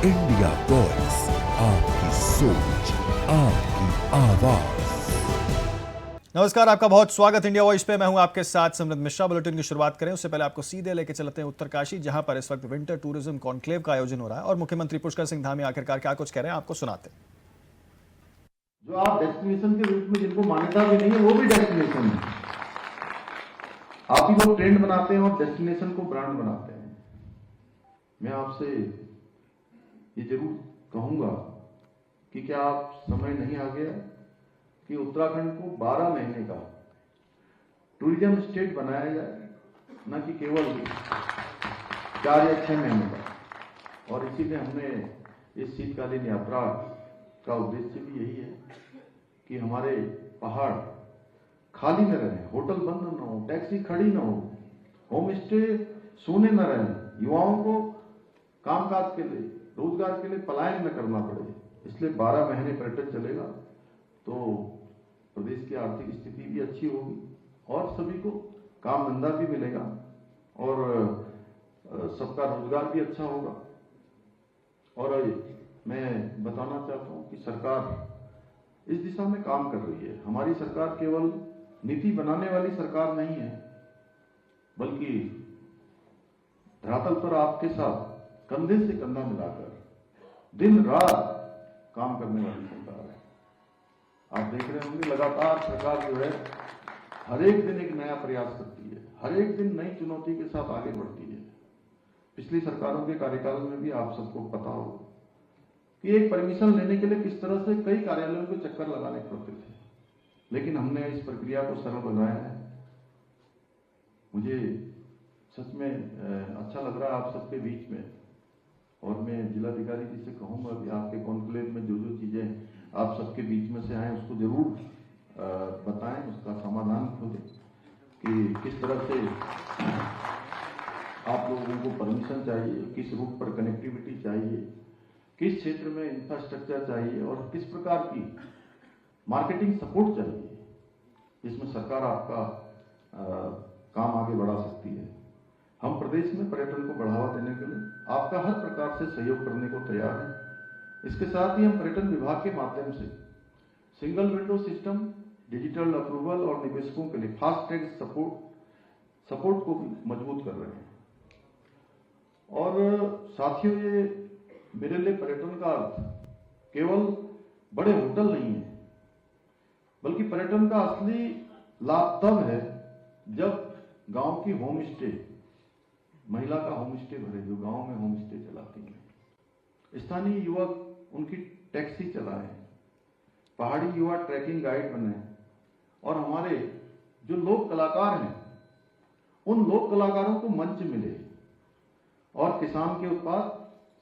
India voice, आपकी सोच, आपकी आवाज। नमस्कार, आपका बहुत स्वागत इंडिया वॉइस पे। मैं हूं आपके साथ समृद्ध मिश्रा। बुलेटिन की शुरुआत करें उससे पहले आपको सीधे लेके चलते हैं उत्तरकाशी, जहां पर इस वक्त विंटर टूरिज्म कॉन्क्लेव का आयोजन हो रहा है और मुख्यमंत्री पुष्कर सिंह धामी आखिरकार क्या कुछ कह रहे हैं आपको सुनाते हैं। जो आप डेस्टिनेशन के रूप में जिनको मान्यता भी नहीं है वो भी डेस्टिनेशन है। आप ही लोग ट्रेंड बनाते हैं और डेस्टिनेशन को ब्रांड बनाते हैं। मैं आपसे ये जरूर कहूंगा कि क्या आप समय नहीं आ गया कि उत्तराखंड को 12 महीने का टूरिज्म स्टेट बनाया जाए, न कि केवल 4 या 6 महीने का। और इसीलिए हमने इस शीतकालीन यात्रा का उद्देश्य भी यही है कि हमारे पहाड़ खाली न रहे, होटल बंद न हो, टैक्सी खड़ी न हो, होम स्टे सोने न रहे, युवाओं को कामकाज के लिए, रोजगार के लिए पलायन न करना पड़े। इसलिए 12 महीने पर्यटन चलेगा तो प्रदेश की आर्थिक स्थिति भी अच्छी होगी और सभी को काम धंधा भी मिलेगा और सबका रोजगार भी अच्छा होगा। और मैं बताना चाहता हूं कि सरकार इस दिशा में काम कर रही है। हमारी सरकार केवल नीति बनाने वाली सरकार नहीं है, बल्कि धरातल पर आपके साथ कंधे से कंधा मिलाकर दिन रात काम करने वाली सरकार है। आप देख रहे होंगे लगातार सरकार जो है हर एक दिन एक नया प्रयास करती है, हर एक दिन नई चुनौती के साथ आगे बढ़ती है। पिछली सरकारों के कार्यकाल में भी आप सबको पता होगा कि एक परमिशन लेने के लिए किस तरह से कई कार्यालयों को चक्कर लगाने पड़ते थे, लेकिन हमने इस प्रक्रिया को सरल बनाया है। मुझे सच में अच्छा लग रहा है आप सबके बीच में, और मैं जिलाधिकारी जी से कहूंगा कि आपके कॉन्क्लेव में जो जो चीजें आप सबके बीच में से आए उसको जरूर बताएं, उसका समाधान खोजें कि किस तरह से आप लोगों को परमिशन चाहिए, किस रूट पर कनेक्टिविटी चाहिए, किस क्षेत्र में इंफ्रास्ट्रक्चर चाहिए और किस प्रकार की मार्केटिंग सपोर्ट चाहिए, जिसमें सरकार आपका काम आगे बढ़ा सकती है। हम प्रदेश में पर्यटन को बढ़ावा देने के लिए आपका हर प्रकार से सहयोग करने को तैयार हैं। इसके साथ ही हम पर्यटन विभाग के माध्यम से single window system, digital approval और निवेशकों के लिए फास्ट ट्रैक सपोर्ट को भी मजबूत कर रहे हैं। और साथियों, ये मेरे लिए पर्यटन का अर्थ केवल बड़े होटल नहीं है, बल्कि पर्यटन का असली लाभ तब है जब गांव की होम स्टे, महिला का होम स्टे भरे, जो गांव में होम स्टे चलाती है, स्थानीय युवक उनकी टैक्सी चलाएं, पहाड़ी युवा ट्रैकिंग गाइड बने और हमारे जो लोक कलाकार हैं उन लोक कलाकारों को मंच मिले और किसान के उत्पाद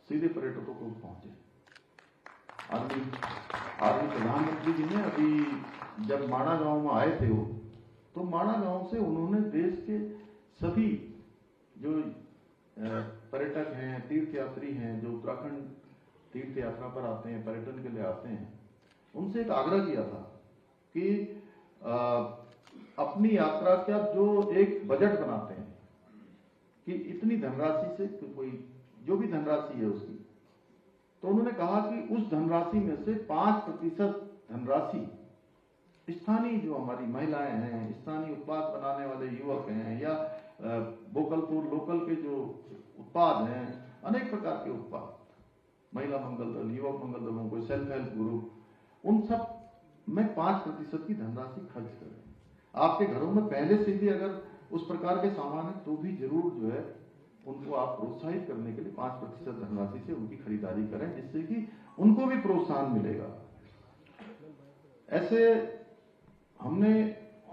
सीधे पर्यटकों को पहुंचे। आदरणीय प्रधानमंत्री जी ने अभी जब माणा गांव में आए थे वो, तो माणा गांव से उन्होंने देश के सभी जो पर्यटक हैं, तीर्थयात्री हैं, जो उत्तराखंड तीर्थ यात्रा पर आते हैं, पर्यटन के लिए आते हैं, उनसे एक आग्रह किया था कि अपनी यात्रा का जो एक बजट बनाते हैं कि इतनी धनराशि से कोई जो भी धनराशि है उसकी, तो उन्होंने कहा कि उस धनराशि में से 5% धनराशि स्थानीय जो हमारी महिलाएं हैं, स्थानीय उत्पाद बनाने वाले युवक हैं, या वोकल फॉर लोकल के जो उत्पाद हैं, अनेक प्रकार के उत्पाद, महिला मंगल दल, युवक मंगल दलों को, सेल्फ हेल्प ग्रुप, उन सब में 5% की धनराशि खर्च करें। आपके घरों में पहले से भी अगर उस प्रकार के सामान है तो भी जरूर जो है उनको आप प्रोत्साहित करने के लिए 5% धनराशि से उनकी खरीदारी करें, जिससे कि उनको भी प्रोत्साहन मिलेगा। ऐसे हमने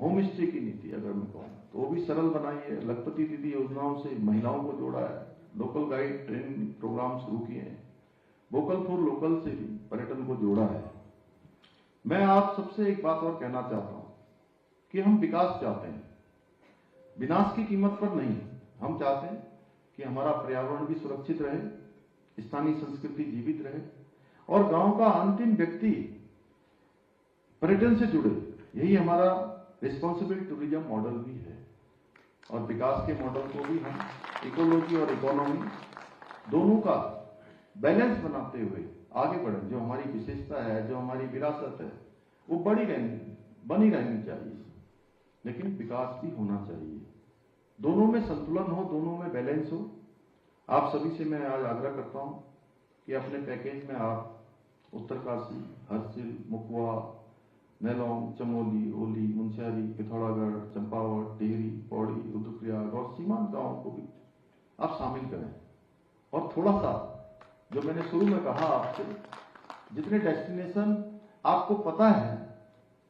होम स्टे की नीति, अगर मैं कहूँ तो वो भी सरल बनाई है। लखपति दीदी योजनाओं से महिलाओं को जोड़ा है, लोकल गाइड ट्रेनिंग प्रोग्राम शुरू किए हैं, वोकल फॉर लोकल से भी पर्यटन को जोड़ा है। मैं आप सबसे एक बात और कहना चाहता हूं कि हम विकास चाहते हैं, विनाश की कीमत पर नहीं। हम चाहते हैं कि हमारा पर्यावरण भी सुरक्षित रहे, स्थानीय संस्कृति जीवित रहे और गांव का अंतिम व्यक्ति पर्यटन से जुड़े। यही हमारा रिस्पॉन्सिबल टूरिज्म मॉडल भी है। और विकास के मॉडल को भी हम इकोलॉजी और इकोनॉमी दोनों का बैलेंस बनाते हुए आगे बढ़ें। जो हमारी विशेषता है, जो हमारी विरासत है, वो बनी रहनी चाहिए, लेकिन विकास भी होना चाहिए। दोनों में संतुलन हो, दोनों में बैलेंस हो। आप सभी से मैं आज आग्रह करता हूं कि अपने पैकेज में आप उत्तरकाशी, हरसिल, मुकवा, नेलोंग, चमोली, ओली, मुंशियारी, पिथौरागढ़, चंपावत, टिहरी, पौड़ी, रुद्रप्रयाग और सीमांत गांवों को भी आप शामिल करें। और थोड़ा सा जो मैंने शुरू में कहा आपसे, जितने डेस्टिनेशन आपको पता है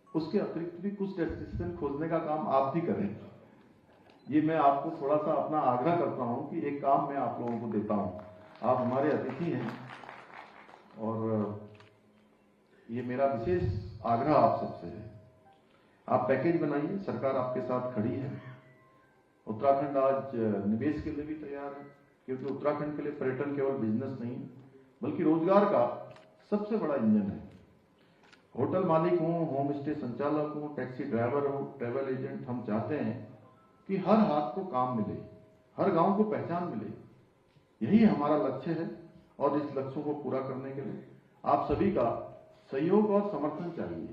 उसके अतिरिक्त भी कुछ डेस्टिनेशन खोजने का काम आप भी करें। ये मैं आपको थोड़ा सा अपना आग्रह करता हूं कि एक काम मैं आप लोगों को देता हूं। आप हमारे अतिथि हैं और ये मेरा विशेष आग्रह आप सबसे है। आप पैकेज बनाइए, सरकार आपके साथ खड़ी है। उत्तराखंड आज निवेश के लिए भी तैयार है, क्योंकि उत्तराखंड के लिए पर्यटन केवल बिजनेस नहीं बल्कि रोजगार का सबसे बड़ा इंजन है। होटल मालिक हो, होम स्टे संचालक हो, टैक्सी ड्राइवर हो, ट्रैवल एजेंट, हम चाहते हैं कि हर हाथ को काम मिले, हर गांव को पहचान मिले। यही हमारा लक्ष्य है और इस लक्ष्यों को पूरा करने के लिए आप सभी का सहयोग और समर्थन चाहिए।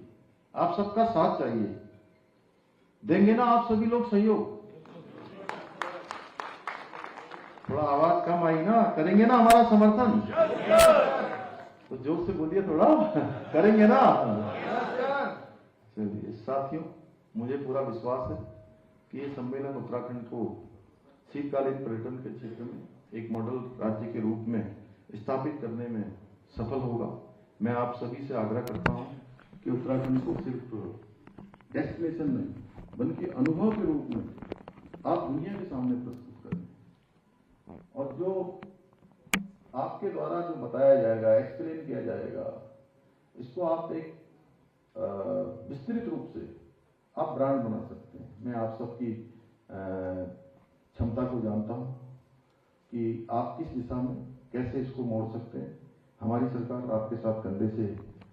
आप सबका साथ चाहिए। देंगे ना आप सभी लोग सहयोग? थोड़ा आवाज कम आई ना? करेंगे ना हमारा समर्थन? तो जोर से बोलिए थोड़ा, करेंगे ना? चलिए साथियों, मुझे पूरा विश्वास है कि ये सम्मेलन उत्तराखंड को शीतकालीन पर्यटन के क्षेत्र में एक मॉडल राज्य के रूप में स्थापित करने में सफल होगा। मैं आप सभी से आग्रह करता हूं कि उत्तराखंड को सिर्फ डेस्टिनेशन नहीं बल्कि अनुभव के रूप में आप दुनिया के सामने प्रस्तुत करें। और जो आपके द्वारा जो बताया जाएगा, एक्सप्लेन किया जाएगा, इसको आप एक विस्तृत रूप से आप ब्रांड बना सकते हैं। मैं आप सबकी क्षमता को जानता हूं कि आप किस दिशा में कैसे इसको मोड़ सकते हैं। हमारी सरकार आपके साथ कंधे से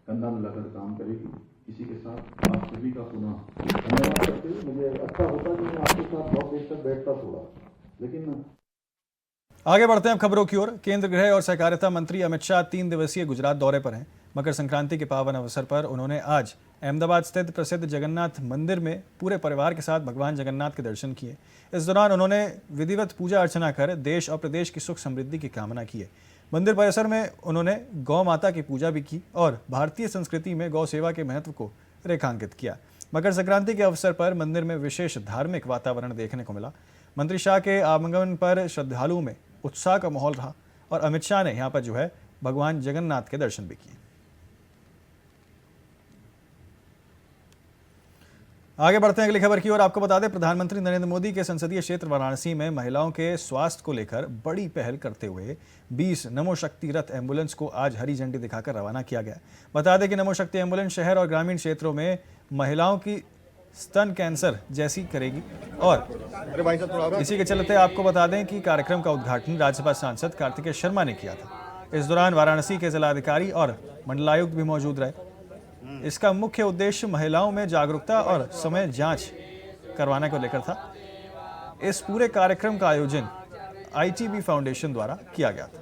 कंधा मिलाकर काम करेगी। इसी के साथ आप सभी का पुनः धन्यवाद करते हुए मुझे अच्छा होता कि मैं आपके साथ बहुत देर तक बैठता थोड़ा, लेकिन आगे बढ़ते हैं अब खबरों की ओर। केंद्र गृह और सहकारिता मंत्री अमित शाह 3 दिवसीय गुजरात दौरे पर हैं। मकर संक्रांति के पावन अवसर पर उन्होंने आज अहमदाबाद स्थित प्रसिद्ध जगन्नाथ मंदिर में पूरे परिवार के साथ भगवान जगन्नाथ के दर्शन किए। इस दौरान उन्होंने विधिवत पूजा अर्चना कर देश और प्रदेश की सुख समृद्धि की कामना की है। मंदिर परिसर में उन्होंने गौ माता की पूजा भी की और भारतीय संस्कृति में गौ सेवा के महत्व को रेखांकित किया। मकर संक्रांति के अवसर पर मंदिर में विशेष धार्मिक वातावरण देखने को मिला। मंत्री शाह के आगमन पर श्रद्धालुओं में उत्साह का माहौल रहा और अमित शाह ने यहाँ पर भगवान जगन्नाथ के दर्शन भी किए। आगे बढ़ते हैं अगली खबर की ओर। आपको बता दें, प्रधानमंत्री नरेंद्र मोदी के संसदीय क्षेत्र वाराणसी में महिलाओं के स्वास्थ्य को लेकर बड़ी पहल करते हुए 20 नमो शक्ति रथ एम्बुलेंस को आज हरी झंडी दिखाकर रवाना किया गया। बता दें कि नमो शक्ति एम्बुलेंस शहर और ग्रामीण क्षेत्रों में महिलाओं की स्तन कैंसर जैसी करेगी। और इसी के चलते आपको बता दें कि कार्यक्रम का उद्घाटन राज्यसभा सांसद कार्तिकेय शर्मा ने किया था। इस दौरान वाराणसी के जिलाधिकारी और मंडलायुक्त भी मौजूद रहे। इसका मुख्य उद्देश्य महिलाओं में जागरूकता और समय जांच करवाने को लेकर था। इस पूरे कार्यक्रम का आयोजन ITB फाउंडेशन द्वारा किया गया था।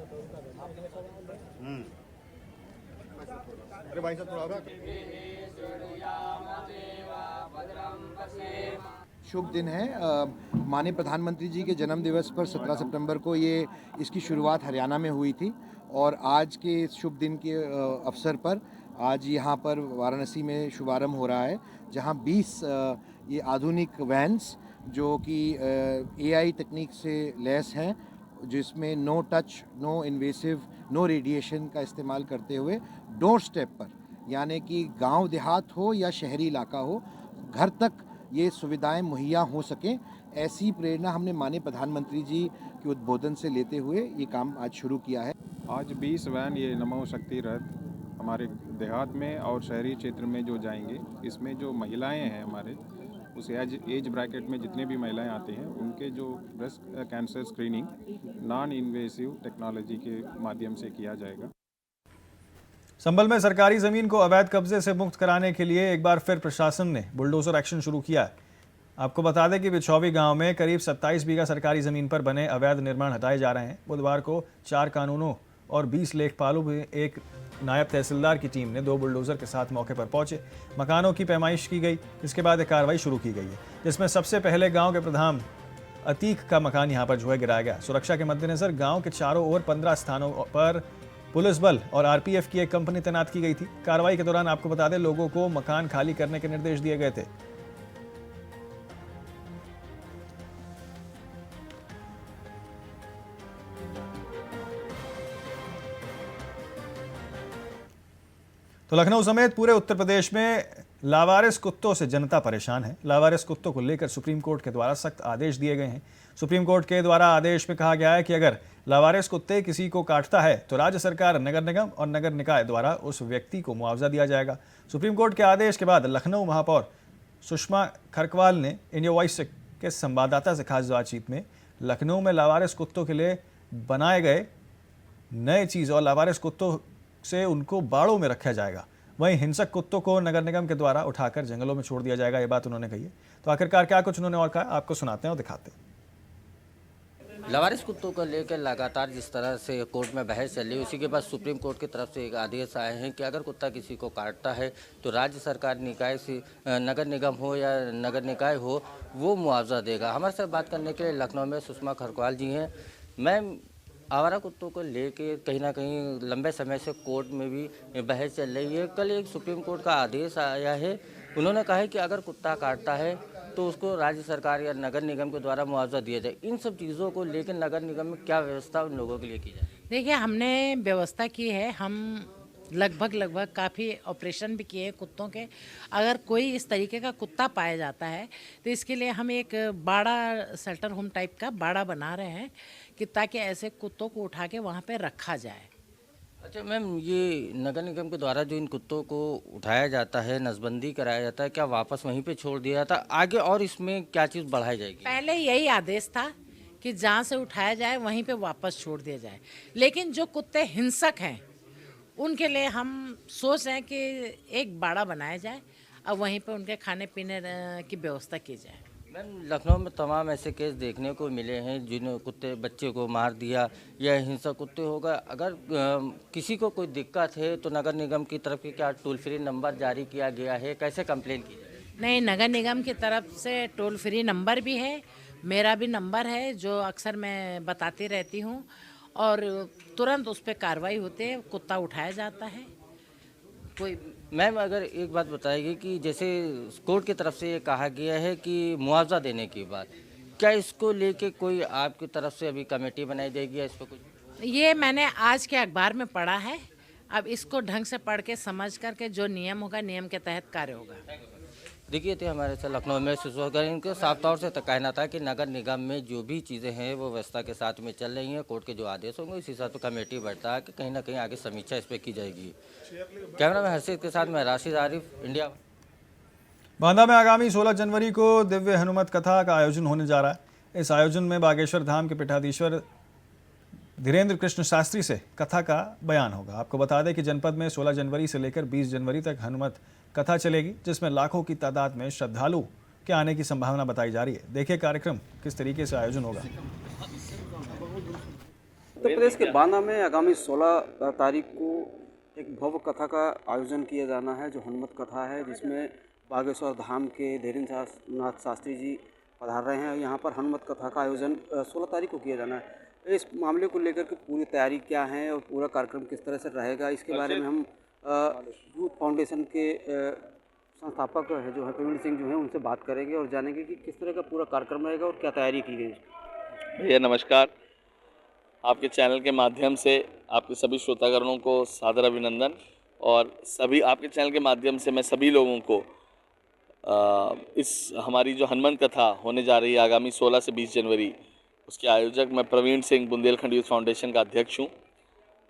शुभ दिन है। माननीय प्रधानमंत्री जी के जन्म दिवस पर 17 सितंबर को ये इसकी शुरुआत हरियाणा में हुई थी और आज के शुभ दिन के अवसर पर आज यहाँ पर वाराणसी में शुभारंभ हो रहा है, जहाँ 20 ये आधुनिक वैन्स जो कि AI तकनीक से लैस हैं, जिसमें no touch, no invasive, no radiation का इस्तेमाल करते हुए डोर स्टेप पर, यानी कि गांव देहात हो या शहरी इलाका हो, घर तक ये सुविधाएं मुहैया हो सकें, ऐसी प्रेरणा हमने माननीय प्रधानमंत्री जी के उद्बोधन से लेते हुए ये काम आज शुरू किया है। आज 20 वैन ये नमो शक्ति रथ हमारे देहात में और शहरी क्षेत्र में जो जाएंगे, इसमें जो महिलाएं हैं हमारे उस एज ब्रैकेट में जितने भी महिलाएं आती हैं, उनके जो breast cancer screening non invasive technology के माध्यम से किया जाएगा। संभल में सरकारी जमीन को अवैध कब्जे से मुक्त कराने के लिए एक बार फिर प्रशासन ने बुलडोजर एक्शन शुरू किया है। आपको बता दें कि बिछौवी गांव में करीब 27 बीघा सरकारी जमीन पर बने अवैध निर्माण हटाए जा रहे हैं। बुधवार को 4 कानूनों और 20 लेखपालों में एक नायब तहसीलदार की टीम ने 2 बुलडोजर के साथ मौके पर पहुंचे। मकानों की पैमाइश की गई। इसके बाद एक कार्रवाई शुरू की गई है, जिसमें सबसे पहले गांव के प्रधान अतीक का मकान यहां पर जो है गिराया गया। सुरक्षा के मद्देनजर गांव के चारों ओर 15 स्थानों पर पुलिस बल और आरपीएफ की एक कंपनी तैनात की गई थी। कार्रवाई के दौरान आपको बता दें, लोगों को मकान खाली करने के निर्देश दिए गए थे। तो लखनऊ समेत पूरे उत्तर प्रदेश में लावारिस कुत्तों से जनता परेशान है। लावारिस कुत्तों को लेकर सुप्रीम कोर्ट के द्वारा सख्त आदेश दिए गए हैं। सुप्रीम कोर्ट के द्वारा आदेश में कहा गया है कि अगर लावारिस कुत्ते किसी को काटता है तो राज्य सरकार, नगर निगम और नगर निकाय द्वारा उस व्यक्ति को मुआवजा दिया जाएगा। सुप्रीम कोर्ट के आदेश के बाद लखनऊ महापौर सुषमा खरकवाल ने इंडिया वॉइस के संवाददाता से खास बातचीत में लखनऊ में लावारिस कुत्तों के लिए बनाए गए नए चीज़ और लावारिस कुत्तों से उनको बाड़ों में रखा जाएगा। वहीं हिंसक कुत्तों को नगर निगम के द्वारा उठाकर जंगलों में छोड़ दिया जाएगा, ये बात उन्होंने कही है। तो आखिरकार क्या कुछ उन्होंने और कहा, आपको सुनाते हैं और दिखाते हैं। लावारिस कुत्तों को लेकर लगातार जिस तरह से कोर्ट में बहस चल रही है, उसी के बाद सुप्रीम कोर्ट की तरफ से एक आदेश आए हैं कि अगर कुत्ता किसी को काटता है तो राज्य सरकार निकाय से, नगर निगम हो या नगर निकाय हो, वो मुआवजा देगा। हमारे साथ बात करने के लिए लखनऊ में सुषमा खरकवाल जी हैं। मैम, आवारा कुत्तों को लेके कहीं ना कहीं लंबे समय से कोर्ट में भी बहस चल रही है। कल एक सुप्रीम कोर्ट का आदेश आया है, उन्होंने कहा है कि अगर कुत्ता काटता है तो उसको राज्य सरकार या नगर निगम के द्वारा मुआवजा दिया जाए। इन सब चीज़ों को लेकर नगर निगम में क्या व्यवस्था उन लोगों के लिए की जाए? देखिए, हमने व्यवस्था की है। हम लगभग काफ़ी ऑपरेशन भी किए हैं कुत्तों के। अगर कोई इस तरीके का कुत्ता पाया जाता है तो इसके लिए हम एक बाड़ा, शेल्टर होम टाइप का बाड़ा बना रहे हैं कि ताकि ऐसे कुत्तों को उठा के वहाँ पे रखा जाए। अच्छा मैम, ये नगर निगम के द्वारा जो इन कुत्तों को उठाया जाता है, नसबंदी कराया जाता है, क्या वापस वहीं पे छोड़ दिया जाता है आगे, और इसमें क्या चीज़ बढ़ाई जाएगी? पहले यही आदेश था कि जहाँ से उठाया जाए वहीं पे वापस छोड़ दिया जाए, लेकिन जो कुत्ते हिंसक हैं उनके लिए हम सोच रहे हैं कि एक बाड़ा बनाया जाए और वहीं पे उनके खाने पीने की व्यवस्था की जाए। मैम, लखनऊ में तमाम ऐसे केस देखने को मिले हैं जिन कुत्ते बच्चे को मार दिया या हिंसक कुत्ते होगा। अगर किसी को कोई दिक्कत है तो नगर निगम की तरफ से क्या टोल फ्री नंबर जारी किया गया है, कैसे कंप्लेन की जाए? नहीं, नगर निगम की तरफ से टोल फ्री नंबर भी है, मेरा भी नंबर है जो अक्सर मैं बताती रहती हूँ, और तुरंत उस पर कार्रवाई होती है, कुत्ता उठाया जाता है। कोई मैम, अगर एक बात बताएगी कि जैसे कोर्ट की तरफ से ये कहा गया है कि मुआवजा देने की बात, क्या इसको लेके कोई आपकी तरफ से अभी कमेटी बनाई जाएगी या इस पर कुछ? ये मैंने आज के अखबार में पढ़ा है, अब इसको ढंग से पढ़ के समझ करके जो नियम होगा, नियम के तहत कार्य होगा। देखिए थे हमारे साथ लखनऊ में सुसुगर, इनके साफ तौर से कहना था कि नगर निगम में जो भी चीज़ें हैं वो व्यवस्था के साथ में चल रही हैं। कोर्ट के जो आदेश होंगे इस हिसाब से कमेटी बैठता है कि कहीं ना कहीं आगे समीक्षा इस पर की जाएगी। कैमरा में हर्षित के साथ मैं राशिद आरिफ, इंडिया। बांदा में आगामी 16 जनवरी को दिव्य हनुमत कथा का आयोजन होने जा रहा है। इस आयोजन में बागेश्वर धाम के पीठाधीश्वर धीरेन्द्र कृष्ण शास्त्री से कथा का बयान होगा। आपको बता दें कि जनपद में 16 जनवरी से लेकर 20 जनवरी तक हनुमत कथा चलेगी, जिसमें लाखों की तादाद में श्रद्धालु के आने की संभावना बताई जा रही है। देखिए कार्यक्रम किस तरीके से आयोजन होगा। उत्तर प्रदेश के बांदा में आगामी 16 तारीख को एक भव्य कथा का आयोजन किया जाना है, जो हनुमत कथा है, जिसमें बागेश्वर धाम के धीरेन्द्र नाथ शास्त्री जी पधार रहे हैं। यहाँ पर हनुमत कथा का आयोजन 16 तारीख को किया जाना है। इस मामले को लेकर के पूरी तैयारी क्या है और पूरा कार्यक्रम किस तरह से रहेगा, इसके बारे में हम यूथ फाउंडेशन के संस्थापक है जो है प्रवीण सिंह जो हैं उनसे बात करेंगे और जानेंगे कि किस तरह का पूरा कार्यक्रम रहेगा और क्या तैयारी की गई। भैया नमस्कार, आपके चैनल के माध्यम से आपके सभी श्रोतागणों को सादर अभिनंदन, और सभी आपके चैनल के माध्यम से मैं सभी लोगों को इस हमारी जो हनुमत कथा होने जा रही है आगामी 16 से 20 जनवरी, उसके आयोजक मैं प्रवीण सिंह बुंदेलखंड यूथ फाउंडेशन का अध्यक्ष हूँ,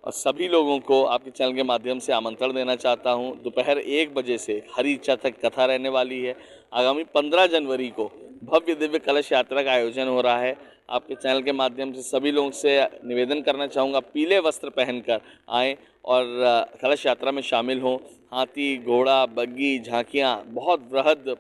और सभी लोगों को आपके चैनल के माध्यम से आमंत्रण देना चाहता हूँ। दोपहर 1 बजे से हरी इच्छा तक कथा रहने वाली है। आगामी 15 जनवरी को भव्य दिव्य कलश यात्रा का आयोजन हो रहा है। आपके चैनल के माध्यम से सभी लोगों से निवेदन करना चाहूँगा, पीले वस्त्र पहनकर आएँ और कलश यात्रा में शामिल हों। हाथी, घोड़ा, बग्गी, झांकियाँ, बहुत बृहद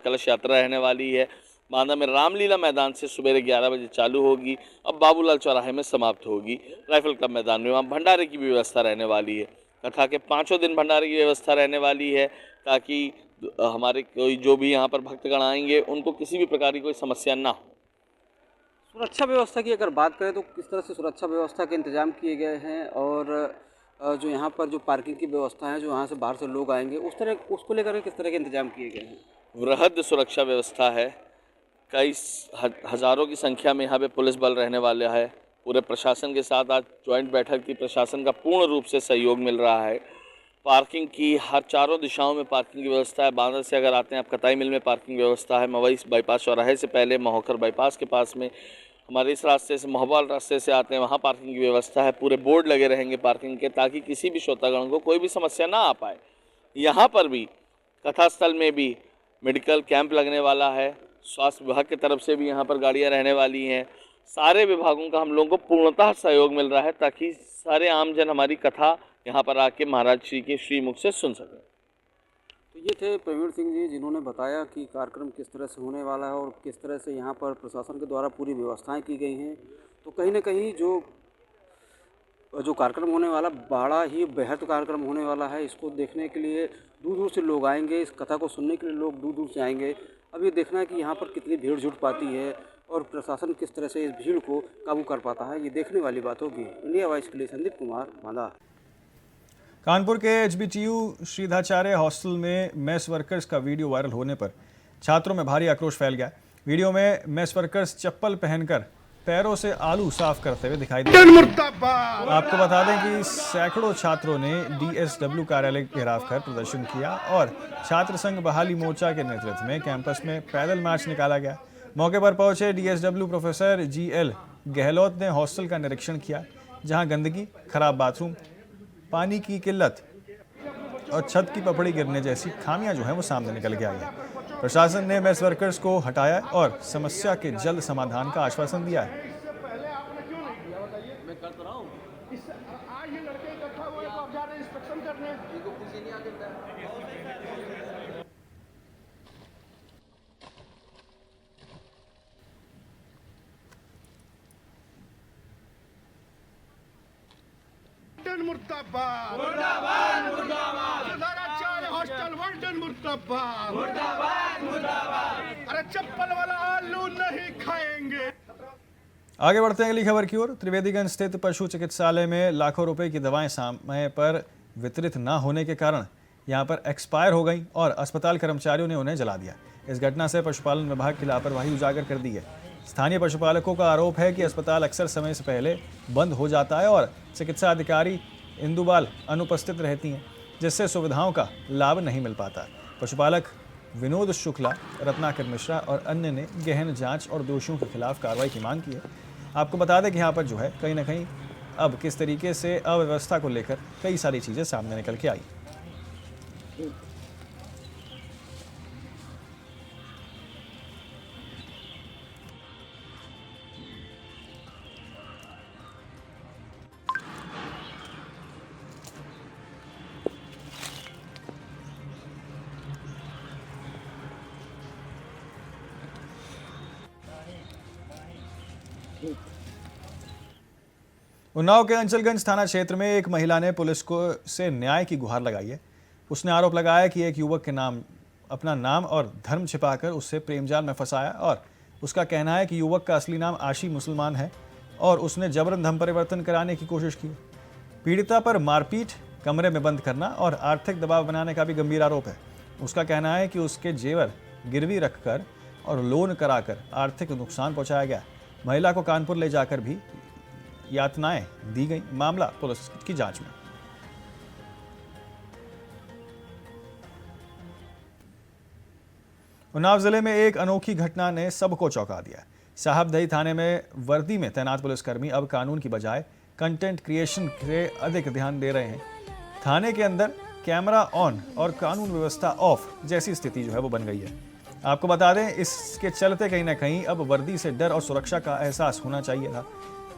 कलश यात्रा रहने वाली है, बांदा में रामलीला मैदान से सुबह 11 बजे चालू होगी, अब बाबूलाल चौराहे में समाप्त होगी। राइफल क्लब मैदान में वहाँ भंडारे की भी व्यवस्था रहने वाली है। कथा के 5 दिन भंडारे की व्यवस्था रहने वाली है, ताकि हमारे कोई जो भी यहाँ पर भक्तगण आएंगे उनको किसी भी प्रकार की कोई समस्या ना हो। सुरक्षा व्यवस्था की अगर बात करें तो किस तरह से सुरक्षा व्यवस्था के इंतजाम किए गए हैं, और जो यहाँ पर जो पार्किंग की व्यवस्था है, जो यहाँ से बाहर से लोग आएंगे उसको लेकर किस तरह के इंतजाम किए गए हैं? वृहद सुरक्षा व्यवस्था है, कई हज़ारों की संख्या में यहाँ पे पुलिस बल रहने वाला है। पूरे प्रशासन के साथ आज ज्वाइंट बैठक की, प्रशासन का पूर्ण रूप से सहयोग मिल रहा है। पार्किंग की हर चारों दिशाओं में पार्किंग की व्यवस्था है। बांदा से अगर आते हैं आप, कताई मिल में पार्किंग व्यवस्था है। मवई बाईपास चौराहे से पहले महोकर बाईपास के पास में, हमारे इस रास्ते से महोबाल रास्ते से आते हैं वहाँ पार्किंग की व्यवस्था है। पूरे बोर्ड लगे रहेंगे पार्किंग के, ताकि किसी भी श्रोतागण को कोई भी समस्या ना आ पाए। यहाँ पर भी कथा स्थल में भी मेडिकल कैंप लगने वाला है। स्वास्थ्य विभाग की तरफ से भी यहाँ पर गाड़ियाँ रहने वाली हैं। सारे विभागों का हम लोगों को पूर्णतः सहयोग मिल रहा है, ताकि सारे आमजन हमारी कथा यहाँ पर आके महाराज श्री के श्रीमुख से सुन सकें। तो ये थे प्रवीण सिंह जी, जिन्होंने बताया कि कार्यक्रम किस तरह से होने वाला है और किस तरह से यहाँ पर प्रशासन के द्वारा पूरी व्यवस्थाएं की गई हैं। तो कहीं ना कहीं जो कार्यक्रम होने वाला बड़ा ही बेहद कार्यक्रम होने वाला है। इसको देखने के लिए दूर दूर से लोग आएंगे, इस कथा को सुनने के लिए लोग दूर दूर से आएंगे। अब ये देखना है कि यहाँ पर कितनी भीड़ जुट पाती है और प्रशासन किस तरह से इस भीड़ को काबू कर पाता है, ये देखने वाली बात होगी। इंडिया वॉइस के लिए संदीप कुमार, बांदा। कानपुर के HBTU श्रीधाचार्य हॉस्टल में मेस वर्कर्स का वीडियो वायरल होने पर छात्रों में भारी आक्रोश फैल गया। वीडियो में मेस वर्कर्स चप्पल पहनकर पैरों से आलू साफ करते हुए दिखाई दिए। आपको बता दें कि सैकड़ों छात्रों ने DSW कार्यालय घेराव कर प्रदर्शन किया और छात्र संघ बहाली मोर्चा के नेतृत्व में कैंपस में पैदल मार्च निकाला गया। मौके पर पहुंचे DSW प्रोफेसर GL गहलोत ने हॉस्टल का निरीक्षण किया, जहां गंदगी, खराब बाथरूम, पानी की किल्लत और छत की पपड़ी गिरने जैसी खामियां जो हैं वो सामने निकल के आई हैं। प्रशासन ने मेस वर्कर्स को हटाया और समस्या के जल्द समाधान का आश्वासन दिया है। मुर्दाबाद मुर्दाबाद मुर्दाबाद श्रीधाचार्य हॉस्टल वार्डन मुर्दाबाद मुर्दाबाद मुर्दाबाद। अरे चप्पल वाला आलू नहीं खाएंगे। आगे बढ़ते हैं अगली खबर की ओर। त्रिवेदीगंज स्थित पशु चिकित्सालय में लाखों रुपए की दवाएं समय पर वितरित न होने के कारण यहां पर एक्सपायर हो गई और अस्पताल कर्मचारियों ने उन्हें जला दिया। इस घटना से पशुपालन विभाग की लापरवाही उजागर कर दी है। स्थानीय पशुपालकों का आरोप है कि अस्पताल अक्सर समय से पहले बंद हो जाता है और चिकित्सा अधिकारी इंदुबाल अनुपस्थित रहती हैं, जिससे सुविधाओं का लाभ नहीं मिल पाता। पशुपालक विनोद शुक्ला, रत्नाकर मिश्रा और अन्य ने गहन जांच और दोषियों के खिलाफ कार्रवाई की मांग की है। आपको बता दें कि यहाँ पर जो है कहीं ना कहीं अब किस तरीके से अव्यवस्था को लेकर कई सारी चीज़ें सामने निकल के आई। उन्नाव के अंचलगंज थाना क्षेत्र में एक महिला ने पुलिस को से न्याय की गुहार लगाई है। उसने आरोप लगाया कि एक युवक के अपना नाम और धर्म छिपाकर उससे प्रेमजाल में फंसाया और उसका कहना है कि युवक का असली नाम आशी मुसलमान है और उसने जबरन धर्म परिवर्तन कराने की कोशिश की। पीड़िता पर मारपीट, कमरे में बंद करना और आर्थिक दबाव बनाने का भी गंभीर आरोप है। उसका कहना है कि उसके जेवर गिरवी रखकर और लोन कराकर आर्थिक नुकसान पहुंचाया गया। महिला को कानपुर ले जाकर भी यातनाएं दी गई। मामला पुलिस की जांच में। उन्नाव जिले में एक अनोखी घटना ने सबको चौंका दिया। साहबदही थाने में वर्दी में तैनात पुलिसकर्मी अब कानून की बजाय कंटेंट क्रिएशन से अधिक ध्यान दे रहे हैं। थाने के अंदर कैमरा ऑन और कानून व्यवस्था ऑफ जैसी स्थिति जो है वो बन गई है। आपको बता दें, इसके चलते कहीं ना कहीं अब वर्दी से डर और सुरक्षा का एहसास होना चाहिए था।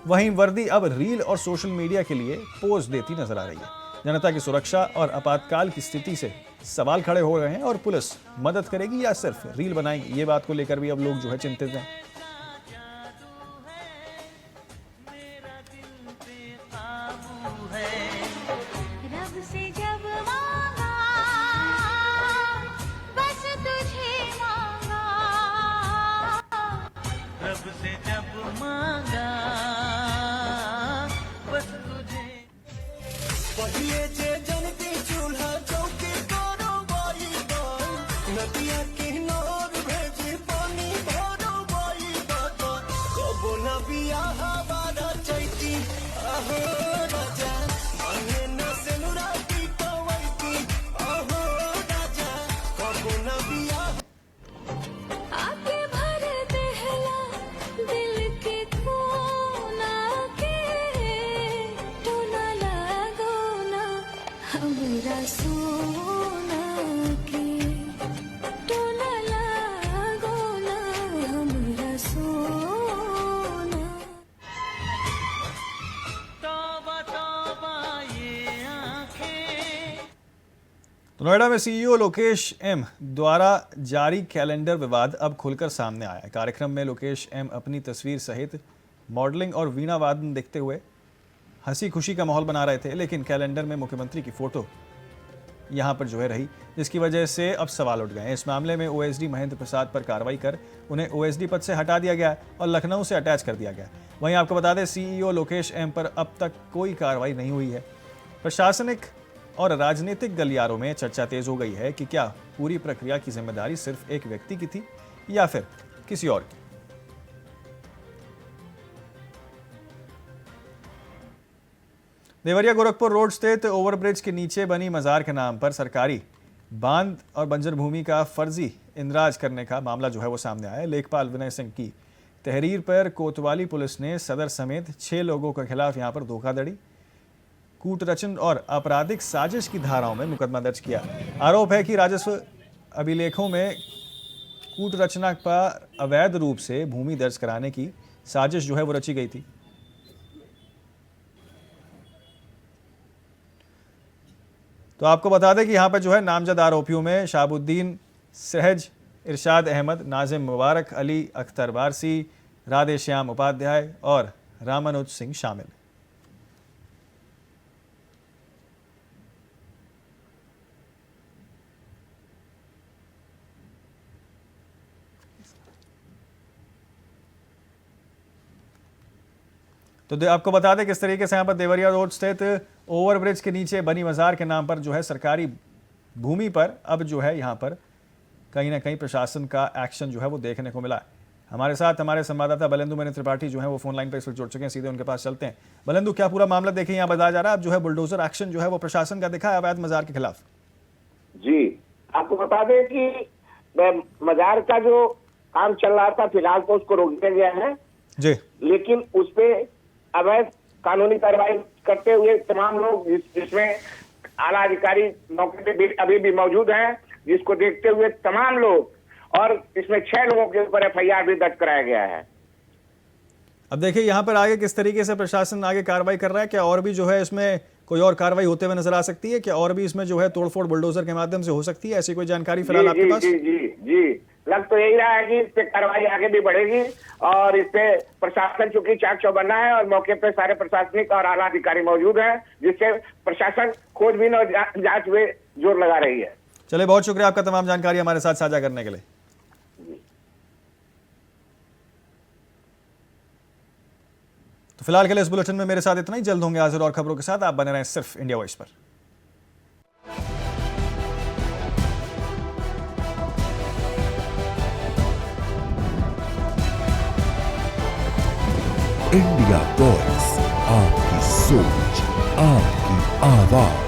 वहीं वर्दी अब रील और सोशल मीडिया के लिए पोज देती नजर आ रही है। जनता की सुरक्षा और आपातकाल की स्थिति से सवाल खड़े हो रहे हैं और पुलिस मदद करेगी या सिर्फ रील बनाएगी, ये बात को लेकर भी अब लोग जो है चिंतित हैं। तो नोएडा में सीईओ लोकेश एम द्वारा जारी कैलेंडर विवाद अब खुलकर सामने आया है। कार्यक्रम में लोकेश एम अपनी तस्वीर सहित मॉडलिंग और वीणा वादन देखते हुए हंसी खुशी का माहौल बना रहे थे, लेकिन कैलेंडर में मुख्यमंत्री की फोटो यहां पर जो है रही, जिसकी वजह से अब सवाल उठ गए। इस मामले में ओएसडी महेंद्र प्रसाद पर कार्रवाई कर उन्हें ओएसडी पद से हटा दिया गया और लखनऊ से अटैच कर दिया गया। वहीं आपको बता दें, सीईओ लोकेश एम पर अब तक कोई कार्रवाई नहीं हुई है। प्रशासनिक और राजनीतिक गलियारों में चर्चा तेज हो गई है कि क्या पूरी प्रक्रिया की जिम्मेदारी सिर्फ एक व्यक्ति की थी या फिर किसी और की। देवरिया गोरखपुर रोड स्थित ओवरब्रिज के नीचे बनी मजार के नाम पर सरकारी बांध और बंजर भूमि का फर्जी इंदराज करने का मामला जो है वो सामने आया है। लेखपाल विनय सिंह की तहरीर पर कोतवाली पुलिस ने सदर समेत 6 लोगों के खिलाफ यहां पर धोखाधड़ी, कूटरचन और आपराधिक साजिश की धाराओं में मुकदमा दर्ज किया। आरोप है कि राजस्व अभिलेखों में कूटरचना पर अवैध रूप से भूमि दर्ज कराने की साजिश जो है वो रची गई थी। तो आपको बता दें कि यहाँ पर जो है नामजद आरोपियों में शाहबुद्दीन, सहज, इरशाद अहमद, नाजिम मुबारक, अली अख्तर वारसी, राधे श्याम उपाध्याय और रामानुज सिंह शामिल। तो आपको बता दें किस तरीके से यहाँ पर देवरिया रोड स्थित ओवरब्रिज के नीचे बनी मजार के नाम पर जो है सरकारी भूमि पर अब जो है यहाँ पर कहीं ना कहीं प्रशासन का एक्शन जो है वो देखने को मिला है। हमारे साथ हमारे संवाददाता बलेंदु मणि त्रिपाठी जो है वो फोन लाइन पर इस वक्त जुड़ चुके हैं, सीधे उनके पास चलते हैं। बलेंदु, क्या पूरा मामला देखें यहाँ बताया जा रहा है अब जो है बुलडोजर एक्शन जो है वो प्रशासन का दिखा है अवैध मजार के खिलाफ? जी, आपको बता दें कि मजार का जो काम चल रहा था फिलहाल तो उसको रोक दिया गया है जी, लेकिन उस पे अवैध कानूनी कार्रवाई करते हुए तमाम लोग जिसमें आला अधिकारी मौके पे भी अभी भी मौजूद हैं, जिसको देखते हुए तमाम लोग और इसमें 6 लोगों के ऊपर एफआईआर भी दर्ज कराया गया है। अब देखिए यहाँ पर आगे किस तरीके से प्रशासन आगे कार्रवाई कर रहा है, क्या और भी जो है इसमें कोई और कार्रवाई होते हुए नजर आ सकती है? क्या और भी इसमें जो है तोड़फोड़ बुलडोजर के माध्यम से हो सकती है? ऐसी कोई जानकारी फिलहाल आपके पास? जी जी जी, लग तो यही रहा है कि इस पे कार्रवाई आगे भी बढ़ेगी और इस पे प्रशासन चूंकि चाक चौबन्ना है और मौके पे सारे प्रशासनिक और आला अधिकारी मौजूद हैं, जिससे प्रशासन खोजबीन और जांच में जोर लगा रही है। चलिए, बहुत शुक्रिया आपका तमाम जानकारी हमारे साथ साझा करने के लिए। तो फिलहाल के लिए इस बुलेटिन में मेरे साथ इतना ही। जल्द होंगे हाजिर और खबरों के साथ। आप बने रहें सिर्फ इंडिया वॉइस पर। इंडिया वॉइस, आपकी सोच, आपकी आवाज।